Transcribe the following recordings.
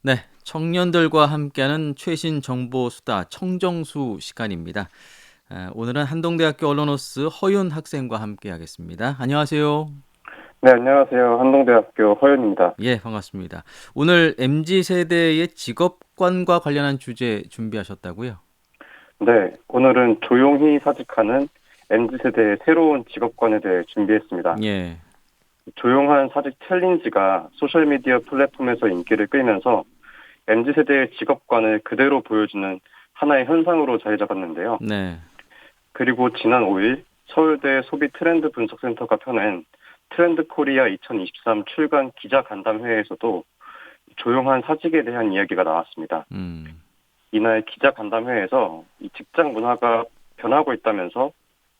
네, 청년들과 함께하는 최신 정보 수다 청정수 시간입니다. 오늘은 한동대학교 언론노스 허윤 학생과 함께하겠습니다. 안녕하세요. 네, 안녕하세요. 한동대학교 허윤입니다. 예, 반갑습니다. 오늘 MZ 세대의 직업관과 관련한 주제 준비하셨다고요? 네, 오늘은 조용히 사직하는 MZ세대의 새로운 직업관에 대해 준비했습니다. 예, 조용한 사직 챌린지가 소셜미디어 플랫폼에서 인기를 끌면서 MZ세대의 직업관을 그대로 보여주는 하나의 현상으로 자리 잡았는데요. 네, 그리고 지난 5일 서울대 소비 트렌드 분석센터가 펴낸 트렌드 코리아 2023 출간 기자 간담회에서도 조용한 사직에 대한 이야기가 나왔습니다. 음, 이날 기자 간담회에서 이 직장 문화가 변하고 있다면서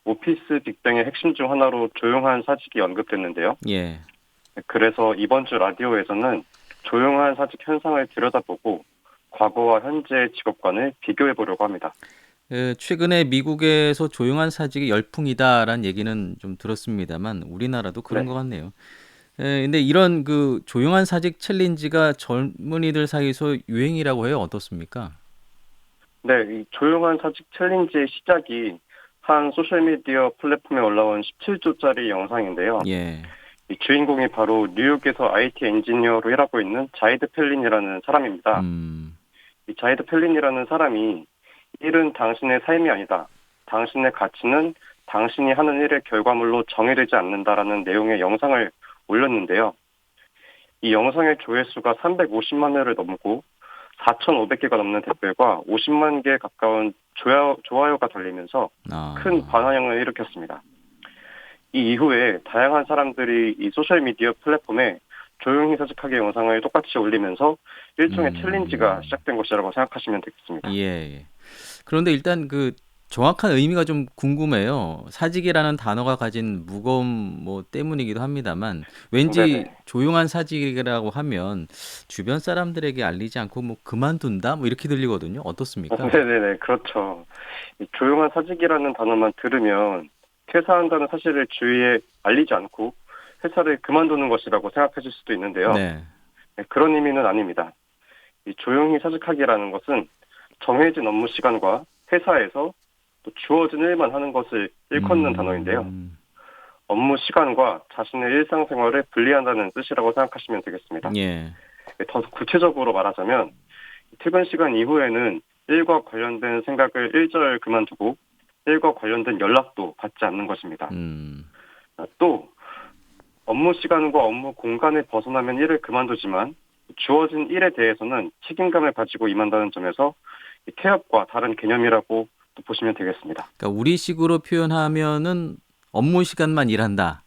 오피스 빅뱅의 핵심 중 하나로 조용한 사직이 언급됐는데요. 예. 그래서 이번 주 라디오에서는 조용한 사직 현상을 들여다보고 과거와 현재의 직업관을 비교해 보려고 합니다. 최근에 미국에서 조용한 사직이 열풍이다라는 얘기는 좀 들었습니다만 우리나라도 그런 네. 것 같네요. 근데 이런 그 조용한 사직 챌린지가 젊은이들 사이에서 유행이라고 해요. 어떻습니까? 네, 이 조용한 사직 챌린지의 시작이 한 소셜미디어 플랫폼에 올라온 17초짜리 영상인데요. 예. 이 주인공이 바로 뉴욕에서 IT 엔지니어로 일하고 있는 자이드 펠린이라는 사람입니다. 음. 이 자이드 펠린이라는 사람이 일은 당신의 삶이 아니다. 당신의 가치는 당신이 하는 일의 결과물로 정의되지 않는다라는 내용의 영상을 올렸는데요. 이 영상의 조회수가 350만 회를 넘고 4,500개가 넘는 댓글과 50만 개 가까운 좋아요가 달리면서 큰 아. 반향을 일으켰습니다. 이 이후에 다양한 사람들이 이 소셜미디어 플랫폼에 조용히 사직하기 영상을 똑같이 올리면서 일종의 챌린지가 음. 시작된 것이라고 생각하시면 되겠습니다. 예. 그런데 일단 그 정확한 의미가 좀 궁금해요. 사직이라는 단어가 가진 무거움 뭐 때문이기도 합니다만 왠지 네네. 조용한 사직이라고 하면 주변 사람들에게 알리지 않고 뭐 그만둔다 뭐 이렇게 들리거든요. 어떻습니까? 네네네. 그렇죠. 이 조용한 사직이라는 단어만 들으면 퇴사한다는 사실을 주위에 알리지 않고 회사를 그만두는 것이라고 생각하실 수도 있는데요. 네. 네, 그런 의미는 아닙니다. 이 조용히 사직하기라는 것은 정해진 업무 시간과 회사에서 또 주어진 일만 하는 것을 일컫는 단어인데요. 음. 업무 시간과 자신의 일상생활을 분리한다는 뜻이라고 생각하시면 되겠습니다. 예. 더 구체적으로 말하자면 퇴근 시간 이후에는 일과 관련된 생각을 일절 그만두고 일과 관련된 연락도 받지 않는 것입니다. 음. 또 업무 시간과 업무 공간을 벗어나면 일을 그만두지만 주어진 일에 대해서는 책임감을 가지고 임한다는 점에서 이 태엽과 다른 개념이라고 또 보시면 되겠습니다. 그러니까 우리식으로 표현하면은 업무 시간만 일한다.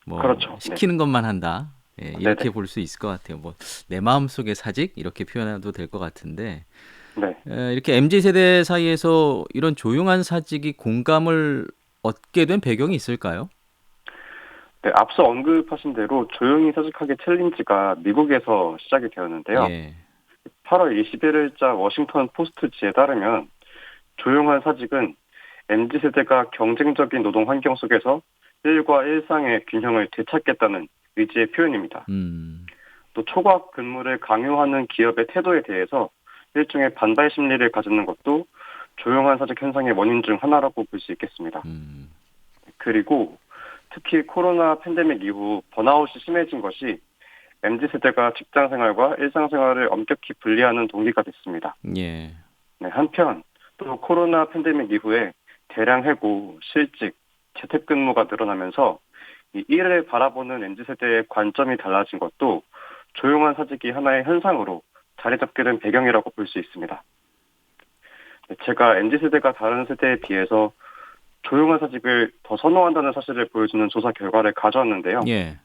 뭐 그렇죠. 네. 시키는 것만 한다. 예, 이렇게 네네. 볼 수 있을 것 같아요. 뭐 내 마음속의 사직 이렇게 표현해도 될 것 같은데 네. 이렇게 MZ 세대 사이에서 이런 조용한 사직이 공감을 얻게 된 배경이 있을까요? 네, 앞서 언급하신 대로 조용히 사직하기 챌린지가 미국에서 시작이 되었는데요. 예. 8월 21일자 워싱턴 포스트지에 따르면 조용한 사직은 MZ세대가 경쟁적인 노동 환경 속에서 일과 일상의 균형을 되찾겠다는 의지의 표현입니다. 음. 또 초과 근무를 강요하는 기업의 태도에 대해서 일종의 반발 심리를 가지는 것도 조용한 사직 현상의 원인 중 하나라고 볼 수 있겠습니다. 음. 그리고 특히 코로나 팬데믹 이후 번아웃이 심해진 것이 MZ세대가 직장 생활과 일상 생활을 엄격히 분리하는 동기가 됐습니다. 예. 네, 한편 또 코로나 팬데믹 이후에 대량 해고, 실직, 재택근무가 늘어나면서 이 일을 바라보는 MZ세대의 관점이 달라진 것도 조용한 사직이 하나의 현상으로 자리 잡게 된 배경이라고 볼 수 있습니다. 네, 제가 MZ세대가 다른 세대에 비해서 조용한 사직을 더 선호한다는 사실을 보여주는 조사 결과를 가져왔는데요. 예.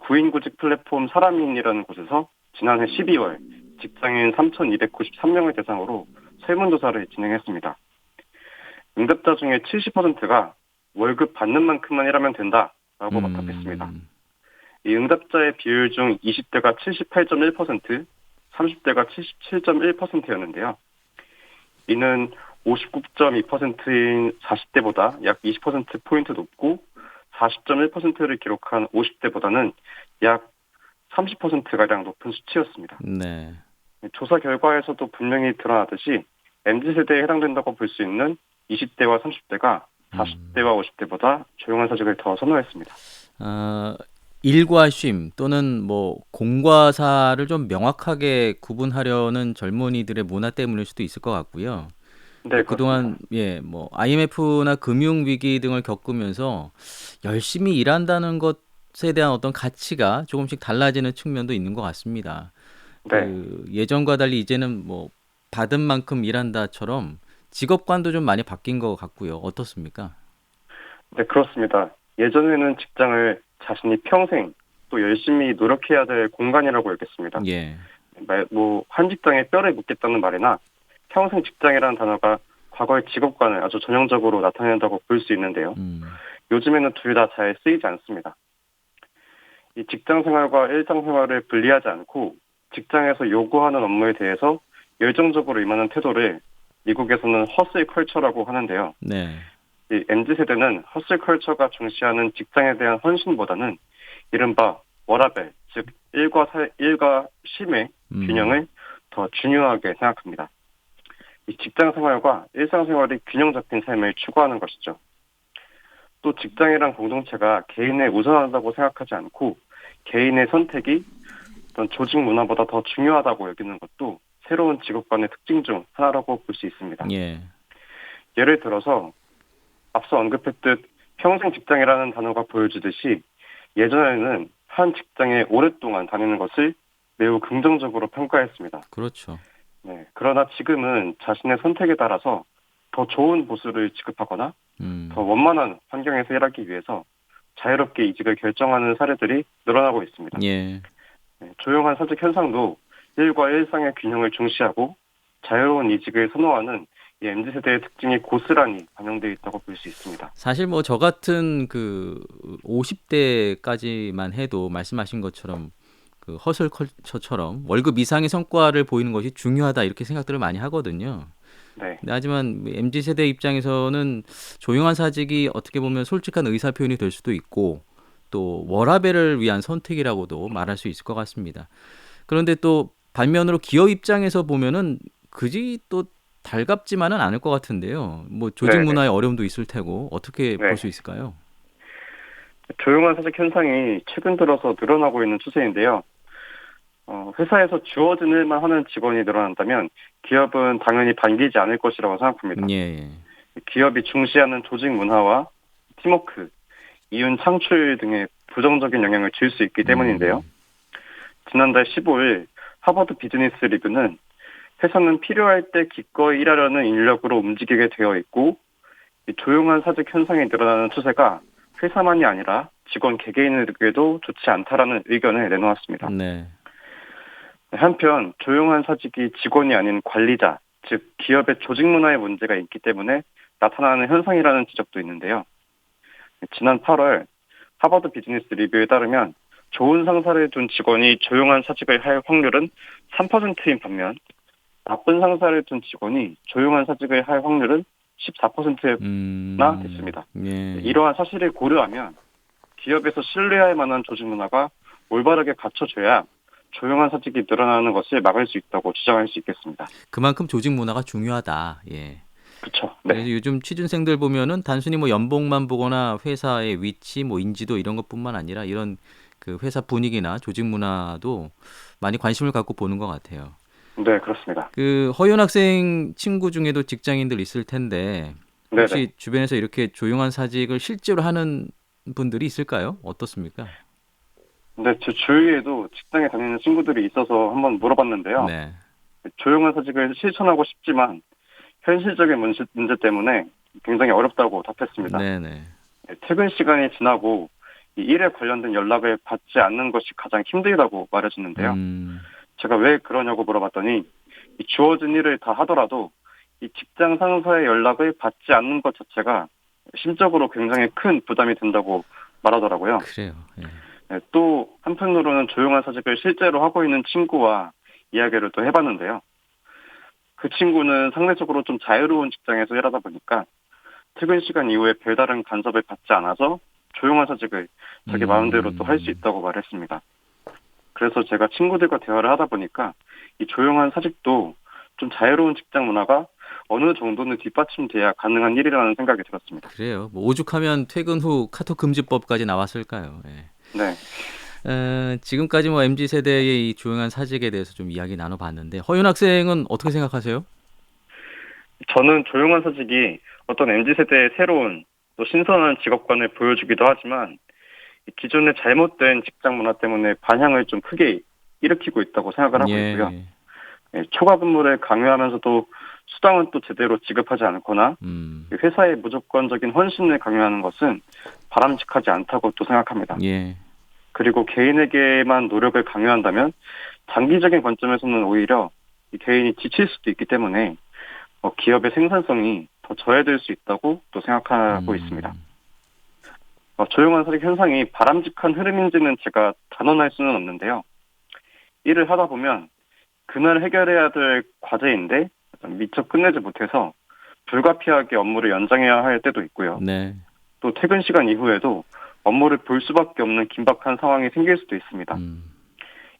구인구직 플랫폼 사람인이라는 곳에서 지난해 12월 직장인 3,293명을 대상으로 설문조사를 진행했습니다. 응답자 중에 70%가 월급 받는 만큼만 일하면 된다라고 답했습니다. 음. 이 응답자의 비율 중 20대가 78.1%, 30대가 77.1%였는데요. 이는 59.2%인 40대보다 약 20%포인트 높고 40.1%를 기록한 50대보다는 약 30%가량 높은 수치였습니다. 네. 조사 결과에서도 분명히 드러나듯이 MZ세대에 해당된다고 볼 수 있는 20대와 30대가 음. 40대와 50대보다 조용한 사직을 더 선호했습니다. 아, 일과 쉼 또는 뭐 공과사를 좀 명확하게 구분하려는 젊은이들의 문화 때문일 수도 있을 것 같고요. 또 네, 그동안 그렇습니다. 뭐 IMF나 금융 위기 등을 겪으면서 열심히 일한다는 것에 대한 어떤 가치가 조금씩 달라지는 측면도 있는 것 같습니다. 네, 그 예전과 달리 이제는 뭐 받은 만큼 일한다처럼 직업관도 좀 많이 바뀐 것 같고요. 어떻습니까? 네, 그렇습니다. 예전에는 직장을 자신이 평생 또 열심히 노력해야 될 공간이라고 여겼습니다. 예. 한 직장에 뼈를 묻겠다는 말이나 평생 직장이라는 단어가 과거의 직업관을 아주 전형적으로 나타낸다고 볼 수 있는데요. 음. 요즘에는 둘 다 잘 쓰이지 않습니다. 이 직장 생활과 일상 생활을 분리하지 않고 직장에서 요구하는 업무에 대해서 열정적으로 임하는 태도를 미국에서는 허슬 컬처라고 하는데요. 네. 이 MZ세대는 허슬 컬처가 중시하는 직장에 대한 헌신보다는 이른바 워라밸, 즉 일과 쉼의 음. 균형을 더 중요하게 생각합니다. 이 직장 생활과 일상 생활이 균형 잡힌 삶을 추구하는 것이죠. 또 직장이란 공동체가 개인을 우선한다고 생각하지 않고 개인의 선택이 어떤 조직 문화보다 더 중요하다고 여기는 것도 새로운 직업관의 특징 중 하나라고 볼 수 있습니다. 예. 예를 들어서 앞서 언급했듯 평생 직장이라는 단어가 보여주듯이 예전에는 한 직장에 오랫동안 다니는 것을 매우 긍정적으로 평가했습니다. 그렇죠. 네, 그러나 지금은 자신의 선택에 따라서 더 좋은 보수를 지급하거나 더 음. 원만한 환경에서 일하기 위해서 자유롭게 이직을 결정하는 사례들이 늘어나고 있습니다. 예. 네, 조용한 사직 현상도 일과 일상의 균형을 중시하고 자유로운 이직을 선호하는 이 MZ세대의 특징이 고스란히 반영되어 있다고 볼 수 있습니다. 사실 뭐 저 같은 그 50대까지만 해도 말씀하신 것처럼 그 허슬 컬처처럼 월급 이상의 성과를 보이는 것이 중요하다 이렇게 생각들을 많이 하거든요. 네, 근데 하지만 MZ 세대 입장에서는 조용한 사직이 어떻게 보면 솔직한 의사 표현이 될 수도 있고 또 워라밸을 위한 선택이라고도 말할 수 있을 것 같습니다. 그런데 또 반면으로 기업 입장에서 보면은 그지 또 달갑지만은 않을 것 같은데요. 뭐 조직 네, 네, 문화의 어려움도 있을 테고 어떻게 볼 네. 수 있을까요? 조용한 사직 현상이 최근 들어서 늘어나고 있는 추세인데요. 회사에서 주어진 일만 하는 직원이 늘어난다면 기업은 당연히 반기지 않을 것이라고 생각합니다. 예, 예. 기업이 중시하는 조직 문화와 팀워크, 이윤 창출 등의 부정적인 영향을 줄 수 있기 때문인데요. 음, 지난달 15일 하버드 비즈니스 리뷰는 회사는 필요할 때 기꺼이 일하려는 인력으로 움직이게 되어 있고 이 조용한 사직 현상이 늘어나는 추세가 회사만이 아니라 직원 개개인에게도 좋지 않다라는 의견을 내놓았습니다. 네. 한편 조용한 사직이 직원이 아닌 관리자, 즉 기업의 조직 문화에 문제가 있기 때문에 나타나는 현상이라는 지적도 있는데요. 지난 8월 하버드 비즈니스 리뷰에 따르면 좋은 상사를 둔 직원이 조용한 사직을 할 확률은 3%인 반면 나쁜 상사를 둔 직원이 조용한 사직을 할 확률은 14%나 됐습니다. 예. 이러한 사실을 고려하면 기업에서 신뢰할 만한 조직 문화가 올바르게 갖춰져야 조용한 사직이 늘어나는 것을 막을 수 있다고 주장할 수 있겠습니다. 그만큼 조직 문화가 중요하다. 예. 그렇죠. 그래서 네. 요즘 취준생들 보면은 단순히 뭐 연봉만 보거나 회사의 위치, 뭐 인지도 이런 것뿐만 아니라 이런 그 회사 분위기나 조직 문화도 많이 관심을 갖고 보는 것 같아요. 네, 그렇습니다. 그 허연 학생 친구 중에도 직장인들 있을 텐데 네네. 혹시 주변에서 이렇게 조용한 사직을 실제로 하는 분들이 있을까요? 어떻습니까? 근데 제 주위에도 직장에 다니는 친구들이 있어서 한번 물어봤는데요. 네. 조용한 사직을 실천하고 싶지만 현실적인 문제 때문에 굉장히 어렵다고 답했습니다. 네네. 퇴근 시간이 지나고 이 일에 관련된 연락을 받지 않는 것이 가장 힘들다고 말해줬는데요. 음, 제가 왜 그러냐고 물어봤더니 이 주어진 일을 다 하더라도 이 직장 상사의 연락을 받지 않는 것 자체가 심적으로 굉장히 큰 부담이 된다고 말하더라고요. 그래요. 예. 네, 또 한편으로는 조용한 사직을 실제로 하고 있는 친구와 이야기를 또 해봤는데요. 그 친구는 상대적으로 좀 자유로운 직장에서 일하다 보니까 퇴근 시간 이후에 별다른 간섭을 받지 않아서 조용한 사직을 자기 마음대로 또 할 수 음, 있다고 말했습니다. 그래서 제가 친구들과 대화를 하다 보니까 이 조용한 사직도 좀 자유로운 직장 문화가 어느 정도는 뒷받침돼야 가능한 일이라는 생각이 들었습니다. 그래요. 뭐 오죽하면 퇴근 후 카톡 금지법까지 나왔을까요? 예. 네. 지금까지 뭐 MZ 세대의 이 조용한 사직에 대해서 좀 이야기 나눠봤는데 허윤 학생은 어떻게 생각하세요? 저는 조용한 사직이 어떤 MZ세대의 새로운 또 신선한 직업관을 보여주기도 하지만 기존의 잘못된 직장 문화 때문에 반향을 좀 크게 일으키고 있다고 생각을 하고 있고요. 예. 예, 초과 근무를 강요하면서도 수당은 또 제대로 지급하지 않거나 회사의 무조건적인 헌신을 강요하는 것은 바람직하지 않다고 또 생각합니다. 예. 그리고 개인에게만 노력을 강요한다면 장기적인 관점에서는 오히려 이 개인이 지칠 수도 있기 때문에 기업의 생산성이 더 저해될 수 있다고 또 생각하고 있습니다. 음. 조용한 사직 현상이 바람직한 흐름인지는 제가 단언할 수는 없는데요. 일을 하다 보면 그날 해결해야 될 과제인데 미처 끝내지 못해서 불가피하게 업무를 연장해야 할 때도 있고요. 네. 또 퇴근 시간 이후에도 업무를 볼 수밖에 없는 긴박한 상황이 생길 수도 있습니다. 음.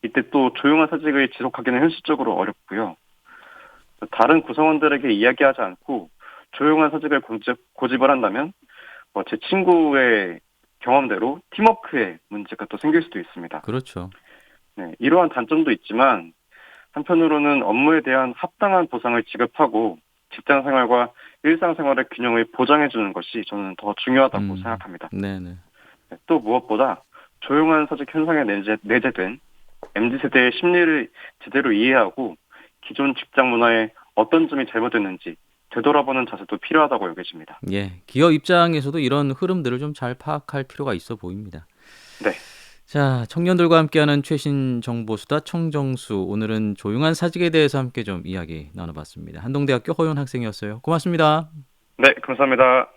이때 또 조용한 사직을 지속하기는 현실적으로 어렵고요. 다른 구성원들에게 이야기하지 않고 조용한 사직을 고집을 한다면 제 친구의 경험대로 팀워크에 문제가 또 생길 수도 있습니다. 그렇죠. 네, 이러한 단점도 있지만 한편으로는 업무에 대한 합당한 보상을 지급하고 직장 생활과 일상 생활의 균형을 보장해 주는 것이 저는 더 중요하다고 생각합니다. 네네. 네, 또 무엇보다 조용한 사직 현상에 내재된 MZ세대의 심리를 제대로 이해하고 기존 직장 문화에 어떤 점이 잘못됐는지 되돌아보는 자세도 필요하다고 여겨집니다. 예. 기업 입장에서도 이런 흐름들을 좀 잘 파악할 필요가 있어 보입니다. 네, 자, 청년들과 함께하는 최신 정보수다 청정수. 오늘은 조용한 사직에 대해서 함께 좀 이야기 나눠봤습니다. 한동대학교 허윤 학생이었어요. 고맙습니다. 네, 감사합니다.